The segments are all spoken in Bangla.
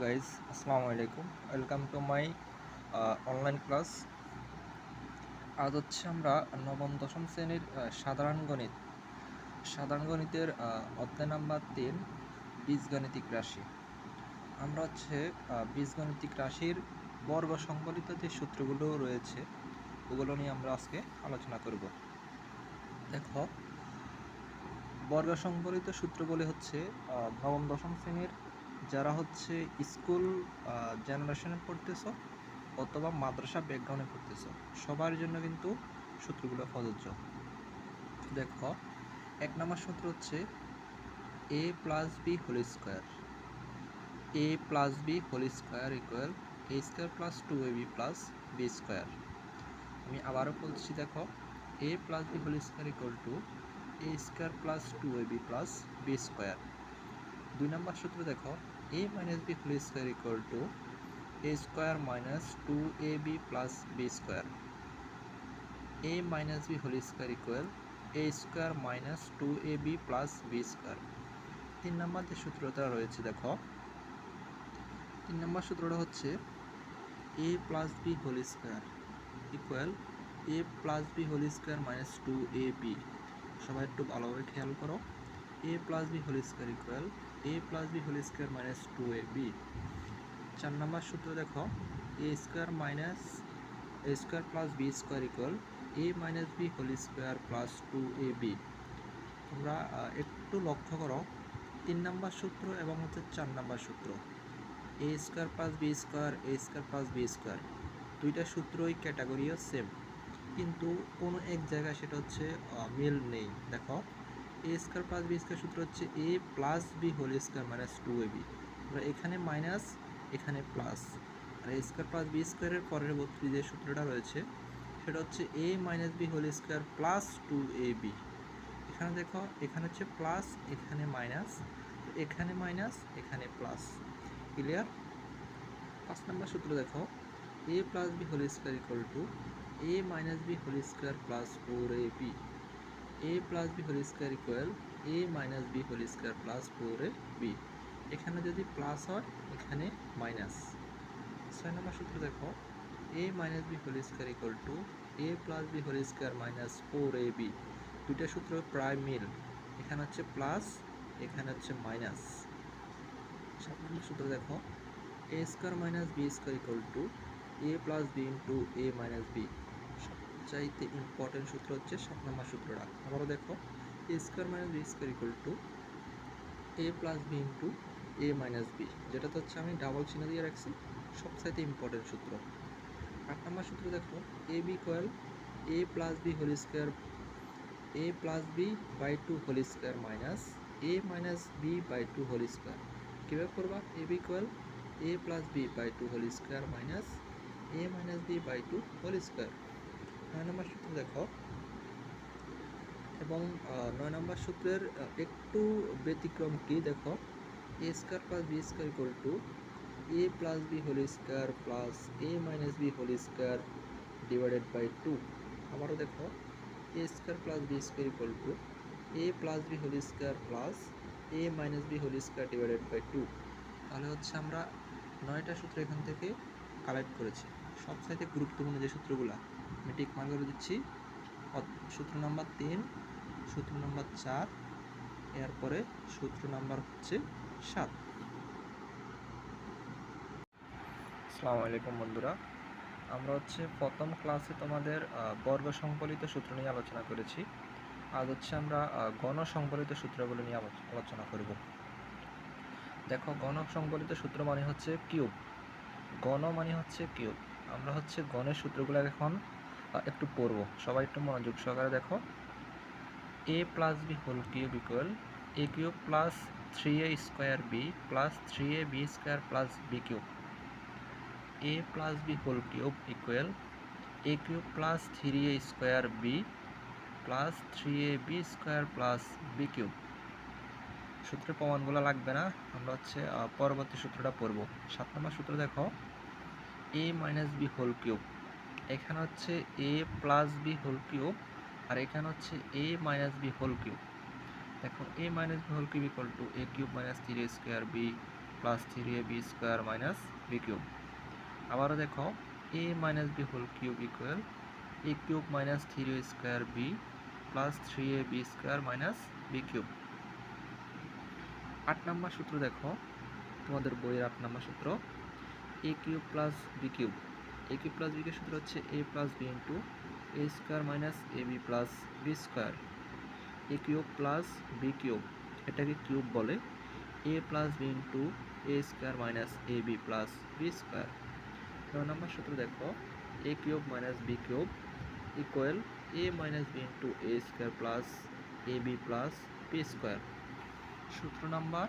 গাইজ আসসালামু আলাইকুম, welcome to my online class. আজ হচ্ছে আমরা নবম দশম শ্রেণীর সাধারণ গণিতের অধ্যায় নাম্বার 3 বীজগাণিতিক রাশি। আমরা হচ্ছে বীজগাণিতিক রাশির বর্গ সংবলিত যে সূত্রগুলো রয়েছে ওগুলো নিয়ে আমরা আজকে আলোচনা করব। দেখো, বর্গ সংবলিত সূত্রগুলি হচ্ছে নবম দশম শ্রেণীর যারা হচ্ছে স্কুল জেনারেশনে পড়তেছ অথবা মাদ্রাসা ব্যাকগ্রাউন্ডে পড়তেছ সবার জন্য কিন্তু সূত্রগুলো প্রযোজ্য। দেখো, 1 নম্বর সূত্র হচ্ছে a plus b whole square. a plus b whole square equal a square plus 2ab plus b square. আমি আবারও বলছি, দেখো, a plus b whole square equal to a square plus 2ab plus b square. 2 নম্বর সূত্র দেখো, a minus b whole square equal to a square minus 2ab plus b square. a minus b whole square equal a square minus 2ab plus b square. 3 number যে সূত্রটা রয়েছে, দেখো, 3 নম্বর সূত্রটা হচ্ছে a plus b whole square equal a plus b whole square minus 2ab। সবাই একটু ভালোভাবে খেয়াল করো, a plus b whole square equal a plus b whole square minus 2ab। 4 number সূত্র দেখো, a square minus a square plus b square equal a minus b whole square plus 2ab। তোমরা একটু লক্ষ্য করো, 3 নম্বর সূত্র এবং হচ্ছে 4 নম্বর সূত্র, a square plus b square a square plus b square দুইটা সূত্রই ক্যাটাগরিও সেম, কিন্তু কোনো এক জায়গায় সেটা হচ্ছে মিল নেই। দেখো, a square plus b square সূত্র হচ্ছে a plus b whole square minus 2ab। আমরা এখানে মাইনাস, এখানে প্লাস, আর a স্কোয়ার প্লাস বি স্কোয়ারের পরবর্তী যে সূত্রটা রয়েছে সেটা হচ্ছে a minus b whole square plus 2ab। এখানে দেখো, এখানে হচ্ছে প্লাস, এখানে মাইনাস, এখানে মাইনাস, এখানে প্লাস। ক্লিয়ার? 5 নম্বর সূত্র দেখো, a plus b whole square equal to a minus b whole square plus 4ab। a plus b whole square equal a minus b whole square plus 4ab। এখানে যদি প্লাস হয়, এখানে মাইনাস। 6 নম্বর সূত্র দেখো, a minus b whole square equal to a plus b whole square minus 4ab। দুইটা সূত্র প্রায় মিল, এখানে হচ্ছে প্লাস, এখানে হচ্ছে মাইনাস। 7 নম্বর সূত্র দেখো, a square minus b square equal to a plus b into a minus b. সবচাইতে ইম্পর্টেন্ট সূত্র হচ্ছে 7 নম্বর সূত্রটা। আবারও দেখো, a square minus b square equal to a plus b into a minus b, যেটা তো হচ্ছে আমি ডাবল চিহ্ন দিয়ে রাখছি, সবচাইতে ইম্পর্টেন্ট সূত্র। 8 নম্বর সূত্র দেখো, a b equal a plus b whole square a plus b by 2 whole square minus a minus b by 2 whole square. কীভাবে করবা? a b equal a plus b by 2 whole square minus a minus b by 2 whole square. 9 number সূত্র দেখো, এবং 9 নম্বর সূত্রের একটু ব্যতিক্রম কি দেখো, a square plus b square equal to a plus b whole square plus a minus b whole square divided by 2। আবারও দেখো, a square plus b square equal to a plus b whole square plus a minus b whole square divided by 2। তাহলে হচ্ছে আমরা 9টা সূত্র এখান থেকে কালেক্ট করেছি। সবচাইতে গুরুত্বপূর্ণ যে সূত্রগুলো আমি টিক মার্ক করে দিচ্ছি, সূত্র নাম্বার 3, সূত্র নাম্বার 4, এরপরে সূত্র নাম্বার হচ্ছে 7। আসসালামু আলাইকুম বন্ধুরা, আমরা হচ্ছে প্রথম ক্লাসে তোমাদের বর্গ সংবলিত সূত্র নিয়ে আলোচনা করেছি। আজ হচ্ছে আমরা গণ সংবলিত সূত্রগুলো নিয়ে আলোচনা করব। দেখো, গণ সংবলিত সূত্র মানে হচ্ছে কিউব। গণ মানে হচ্ছে কিউব। আমরা হচ্ছে গণের সূত্রগুলো এখন একটু পড়ব, সবাই একটু মনোযোগ সহকারে দেখো। a plus b whole cube equal a cube plus 3a square b plus 3ab square plus b cube. a plus b whole cube equal a cube plus 3a square b plus 3ab square plus b cube. সূত্রের প্রমাণগুলো লাগবে না, আমরা হচ্ছে পরবর্তী সূত্রটা পড়ব। 7 নম্বর সূত্র দেখো, a minus b whole cube. এখানে হচ্ছে a plus b whole cube, আর এখানে হচ্ছে a minus b whole cube. দেখো, a minus b whole cube equal to a cube minus 3a square b plus 3ab square minus b cube. আবারও দেখো a minus b whole cube equal a cube minus 3a square b plus 3ab square minus b cube. 8 number সূত্র দেখো, তোমাদের বইয়ের 8 নম্বর সূত্র a cube plus b cube. a cube plus b cube সূত্র হচ্ছে a plus b into a square minus ab plus b square. a cube plus b cube, এটাকে কিউব বলে। a plus b into a square minus ab plus b square. 9 number সূত্র দেখো a cube minus b cube equal a minus b into a square plus ab plus b square. সূত্র নাম্বার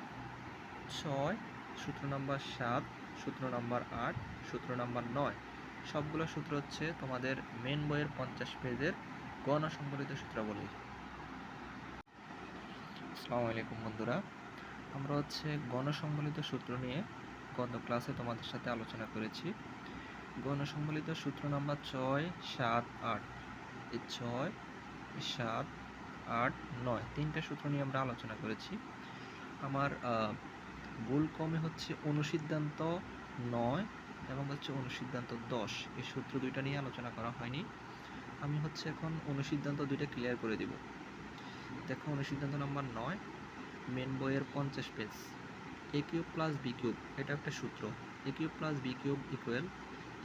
6, সূত্র নাম্বার 7, সূত্র নাম্বার 8, সূত্র নাম্বার 9 সবগুলো সূত্র হচ্ছে তোমাদের মেন বইয়ের 50 পেজের গণ সম্বলিত সূত্রাবলী। আসসালামু আলাইকুম বন্ধুরা, আমরা হচ্ছে গণ সম্বলিত সূত্র নিয়ে গত ক্লাসে তোমাদের সাথে আলোচনা করেছি। গণ সম্বলিত সূত্র নাম্বার 6, 7, 8, এই 6, 7, 8, 9 তিনটা সূত্র নিয়ে আমরা আলোচনা করেছি। আমার ভুল কমে হচ্ছে অনুসিদ্ধান্ত 9 এবং হচ্ছে অনুসিদ্ধান্ত 10, এই সূত্র দুইটা নিয়ে আলোচনা করা হয়নি। আমি হচ্ছে এখন অনুসিদ্ধান্ত দুইটা ক্লিয়ার করে দিব। দেখো অনুসিদ্ধান্ত নাম্বার 9 মেন বইয়ের 50 page. a cube plus b cube, এটা একটা সূত্র। a cube plus b cube equal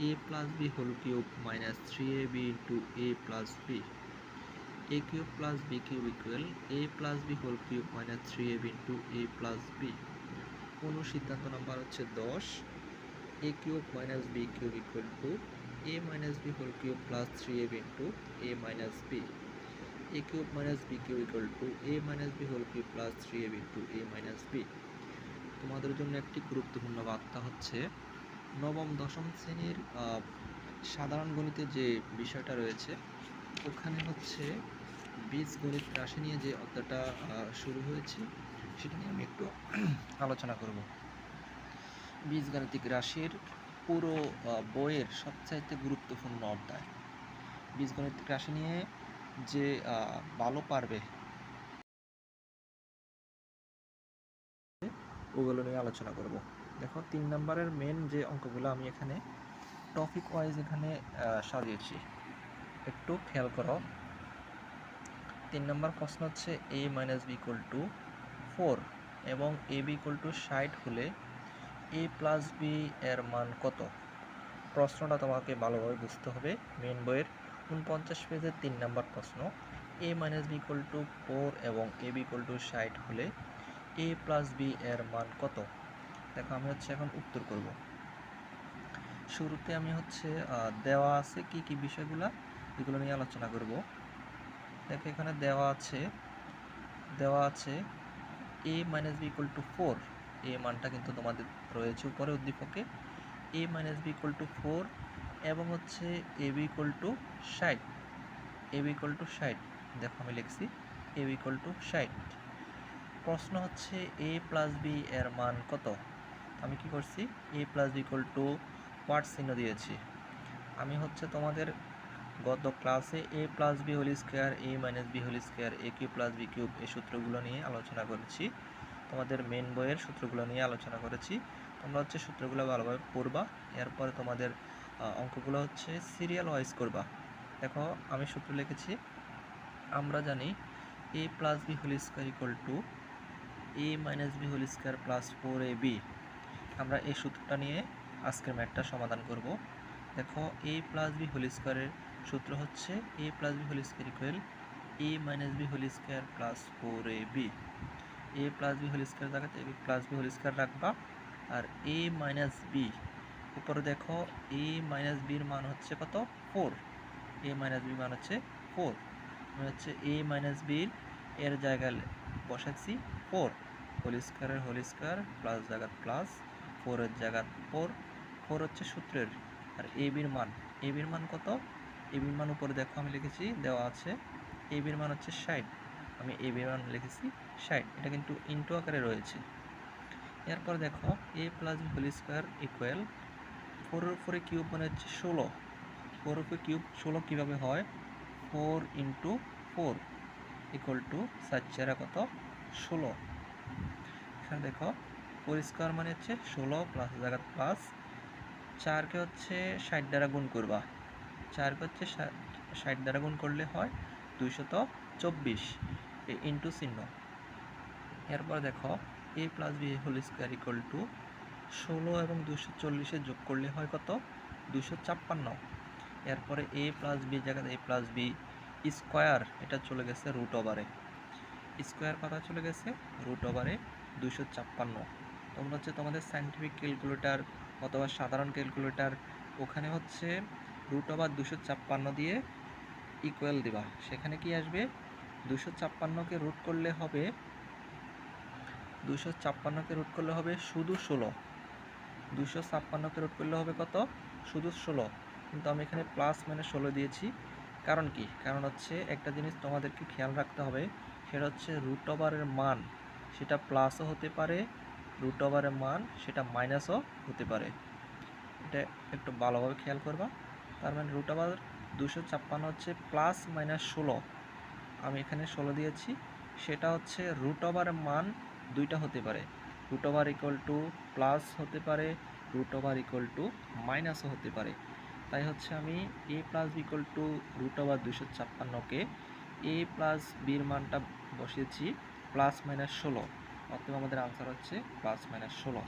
a plus b whole cube minus 3ab into a plus b. a cube plus b cube equal a plus b whole cube minus 3ab into a plus b. অনুসিদ্ধান্ত নাম্বার হচ্ছে 10, a cube minus b cube equal to a minus b whole cube plus 3ab into a minus b. a cube minus b cube equal to a minus b whole cube plus 3ab into a minus b. তোমাদের জন্য একটি গুরুত্বপূর্ণ বার্তা হচ্ছে নবম দশম শ্রেণীর সাধারণ গণিতে যে বিষয়টা রয়েছে ওখানে হচ্ছে বীজগণিত রাশি নিয়ে যে অধ্যায়টা শুরু হয়েছে সেটা নিয়ে আমি একটু আলোচনা করব। বীজগাণিতিক রাশির পুরো বইয়ের সবচাইতে গুরুত্বপূর্ণ অধ্যায়। বীজগণিতিক রাশি নিয়ে যে ভালো পারবে ওগুলো নিয়ে আলোচনা করব। দেখো 3 নম্বরের মেন যে অঙ্কগুলো আমি এখানে টপিক ওয়াইজ এখানে সাজিয়েছি, একটু খেয়াল করো। 3 নম্বর প্রশ্ন হচ্ছে a minus b equal to 4 এবং a b ইকুয়াল টু 60 হলে a প্লাস বি এর মান কত? প্রশ্নটা তোমাকে ভালোভাবে বুঝতে হবে। মেন বইয়ের 49 পেজের 3 নম্বর প্রশ্ন, a minus b equal to 4 এবং a b ইকুয়াল টু 60 হলে a প্লাস বি এর মান কত? দেখো আমি হচ্ছে এখন উত্তর করব। শুরুতে আমি হচ্ছে দেওয়া আছে কি কি বিষয়গুলো এগুলো নিয়ে আলোচনা করব। দেখো এখানে দেওয়া আছে a minus b equal to 4, a মানটা কিন্তু তোমাদের রয়েছে উপরে উদ্দীপকে। a minus b equal to 4 এবং হচ্ছে a b equal to 60, a b equal to 60। দেখো আমি লিখছি a b ইকুয়াল টু 60। প্রশ্ন হচ্ছে a প্লাস বি এর মান কত? আমি কি করছি, a plus b equal to what চিহ্ন দিয়েছি। আমি হচ্ছে তোমাদের গত ক্লাসে a plus b whole square, a minus b whole square, a cube plus b cube এই সূত্রগুলো নিয়ে আলোচনা করেছি। তোমাদের মেন বইয়ের সূত্রগুলো নিয়ে আলোচনা করেছি। তোমরা হচ্ছে সূত্রগুলো ভালোভাবে পড়বা, এরপরে তোমাদের অঙ্কগুলো হচ্ছে সিরিয়াল ওয়াইজ করবা। দেখো আমি সূত্র লিখেছি, আমরা জানি a plus b whole square equal to a minus b whole square plus 4ab। আমরা এই সূত্রটা নিয়ে আজকের ম্যাথটা সমাধান করব। দেখো a প্লাস বি হোল স্কোয়ারের সূত্র হচ্ছে a plus b whole square equal a minus b whole square plus 4ab। a plus b whole square জায়গাতে a plus b whole square রাখবা, আর a মাইনাস বি উপরে দেখো a মাইনাস বির মান হচ্ছে কত? 4। a মাইনাস বি মান হচ্ছে 4। আমি হচ্ছে a মাইনাস বির এর জায়গায় বসাচ্ছি 4, হোল স্কোয়ারের হোল স্কোয়ার প্লাস জায়গা প্লাস 4 এর জায়গা 4, 4 হচ্ছে সূত্রের। আর a বির মান কত? a বির মান উপরে দেখো আমি লিখেছি, দেওয়া আছে a বির মান হচ্ছে 60, আমি a বির মান লিখেছি 60, এটা কিন্তু ইনটু আকারে রয়েছে। এরপর দেখো a plus b whole square equal 4 এর উপরে কিউব মানে হচ্ছে 16, 4 এর উপরে কিউব 16 কীভাবে হয়? 4 ইন্টু 4 ইকুয়াল টু 4 4 কত? 16। এখানে দেখো হোল স্কোয়ার মানে হচ্ছে 16 প্লাস জায়গা প্লাস 4কে হচ্ছে 60 দ্বারা গুণ করবা, 4কে হচ্ছে 60 দ্বারা গুণ করলে হয় 224 ইন্টু চিহ্ন। এরপর দেখো a plus b whole square equal to 16 এবং 240 যোগ করলে হয় কত 256। এরপরে এ প্লাস বি জায়গায় এ প্লাস বি স্কোয়ার এটা চলে গেছে রুট ওভারে, স্কোয়ার কথা চলে গেছে রুট ওভারে 256। তোমরা হচ্ছে তোমাদের সায়েন্টিফিক ক্যালকুলেটর অথবা সাধারণ ক্যালকুলেটর ওখানে হচ্ছে রুট ওভার 256 দিয়ে ইকুয়াল দিবা, সেখানে কি আসবে 256কে রুট করলে হবে 256কে রুট করলে হবে শুধু 16, 256কে রুট করলে হবে কত শুধু 16, কিন্তু আমি এখানে প্লাস মানে 16 দিয়েছি। কারণ কি, কারণ হচ্ছে একটা জিনিস তোমাদেরকে খেয়াল রাখতে হবে, সেটা হচ্ছে রুট ওভারের মান সেটা প্লাসও হতে পারে, রুট ওভারের মান সেটা মাইনাসও হতে পারে, এটা একটু ভালোভাবে খেয়াল করবা। তার মানে রুট ওভার 256 হচ্ছে প্লাস মাইনাস 16, আমি এখানে 16 দিয়েছি, সেটা হচ্ছে রুট ওভারের মান দুইটা হতে পারে, root over equal to plus হতে পারে, রুট ওভার ইকুয়াল টু মাইনাসও হতে পারে। তাই হচ্ছে আমি a plus b equal to root over 256কে এ প্লাস বির মানটা বসিয়েছি প্লাস মাইনাস 16, অতএব আমাদের আনসার হচ্ছে প্লাস মাইনাস 16।